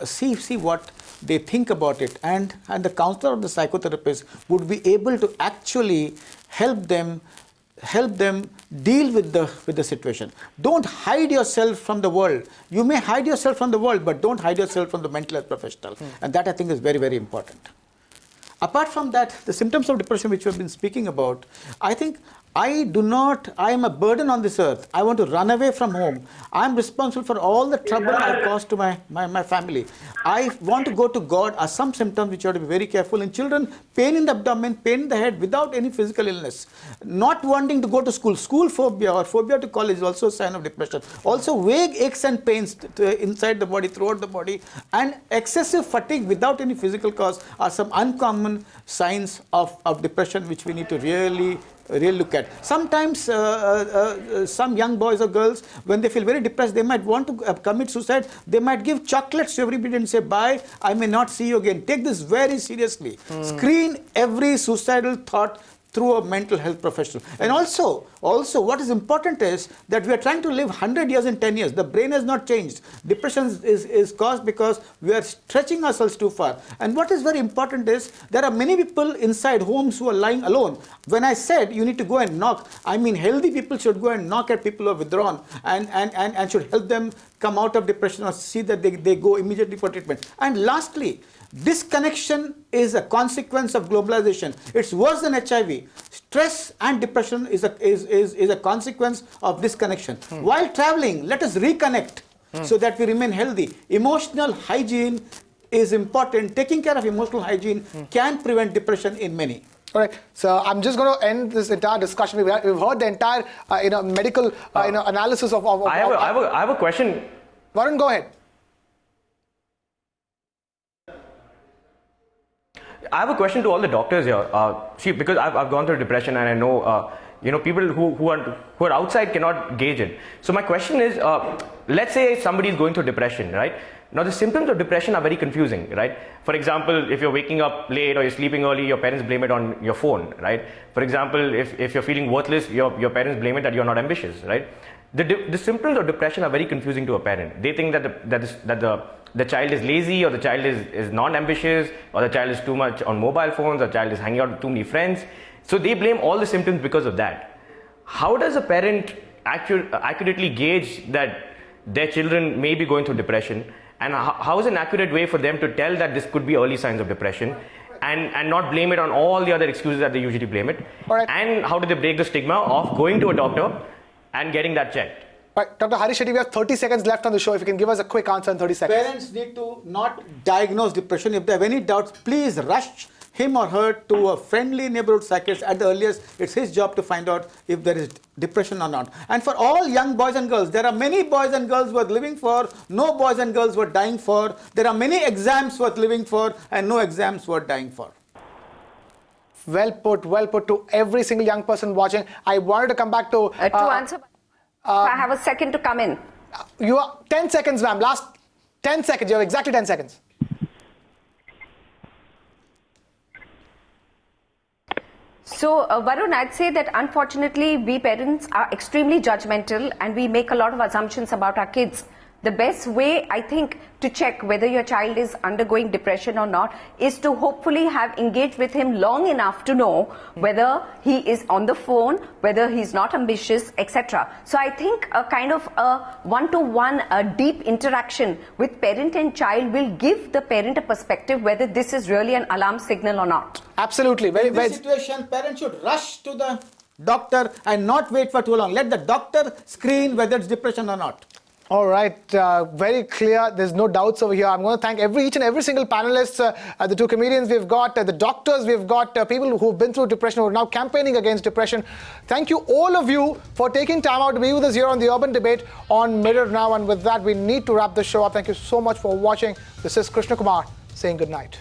See what they think about it, and the counselor or the psychotherapist would be able to actually help them deal with the situation. Don't hide yourself from the world. You may hide yourself from the world, but don't hide yourself from the mental health professional. And that, I think, is very, very important. Apart from that, the symptoms of depression which we have been speaking about, I think I am a burden on this earth. I want to run away from home. I am responsible for all the trouble I have caused to my family. I want to go to God are some symptoms which you have to be very careful. In children, pain in the abdomen, pain in the head without any physical illness. Not wanting to go to school, school phobia or phobia to college is also a sign of depression. Also vague aches and pains inside the body, throughout the body, and excessive fatigue without any physical cause are some uncommon signs of depression which we need to really look at. Sometimes some young boys or girls, when they feel very depressed, they might want to commit suicide. They might give chocolates to everybody and say, bye, I may not see you again. Take this very seriously. Screen every suicidal thought through a mental health professional. And also what is important is that we are trying to live 100 years and 10 years. The brain has not changed. Depression is caused because we are stretching ourselves too far. And what is very important is there are many people inside homes who are lying alone. When I said you need to go and knock, I mean healthy people should go and knock at people who are withdrawn and should help them come out of depression or see that they go immediately for treatment. And lastly, disconnection is a consequence of globalization. It's worse than HIV. Stress and depression is a consequence of disconnection. While traveling, let us reconnect so that we remain healthy. Emotional hygiene is important. Taking care of emotional hygiene can prevent depression in many. All right, so I'm just going to end this entire discussion. We've heard the entire medical analysis of. I have a question. Varun, go ahead. I have a question to all the doctors here. See, because I've gone through depression and I know people who are outside cannot gauge it. So my question is, let's say somebody is going through depression, right? Now the symptoms of depression are very confusing, right? For example, if you're waking up late or you're sleeping early, your parents blame it on your phone, right? For example, if you're feeling worthless, your parents blame it that you're not ambitious, right? The symptoms of depression are very confusing to a parent. They think that the child is lazy, or the child is non-ambitious, or the child is too much on mobile phones, or the child is hanging out with too many friends. So they blame all the symptoms because of that. How does a parent accurately gauge that their children may be going through depression? And how is an accurate way for them to tell that this could be early signs of depression and not blame it on all the other excuses that they usually blame it? Right. And how do they break the stigma of going to a doctor and getting that checked? Right, Dr. Harish Shetty, we have 30 seconds left on the show. If you can give us a quick answer in 30 seconds. Parents need to not diagnose depression. If they have any doubts, please rush him or her to a friendly neighborhood psychiatrist at the earliest. It's his job to find out if there is depression or not. And for all young boys and girls, there are many boys and girls worth living for, no boys and girls worth dying for. There are many exams worth living for and no exams worth dying for. Well put to every single young person watching. I wanted to come back to answer. I have a second to come in. You are 10 seconds, ma'am. Last 10 seconds. You have exactly 10 seconds. So, Varun, I'd say that unfortunately we parents are extremely judgmental and we make a lot of assumptions about our kids. The best way, I think, to check whether your child is undergoing depression or not is to hopefully have engaged with him long enough to know whether he is on the phone, whether he's not ambitious, etc. So I think a kind of a one-to-one, a deep interaction with parent and child will give the parent a perspective whether this is really an alarm signal or not. Absolutely. In this situation, parents should rush to the doctor and not wait for too long. Let the doctor screen whether it's depression or not. All right, very clear. There's no doubts over here. I'm going to thank each and every single panelist, the two comedians we've got, the doctors we've got, people who've been through depression, who are now campaigning against depression. Thank you, all of you, for taking time out to be with us here on the Urban Debate on Mirror Now. And with that, we need to wrap the show up. Thank you so much for watching. This is Krishna Kumar saying good night.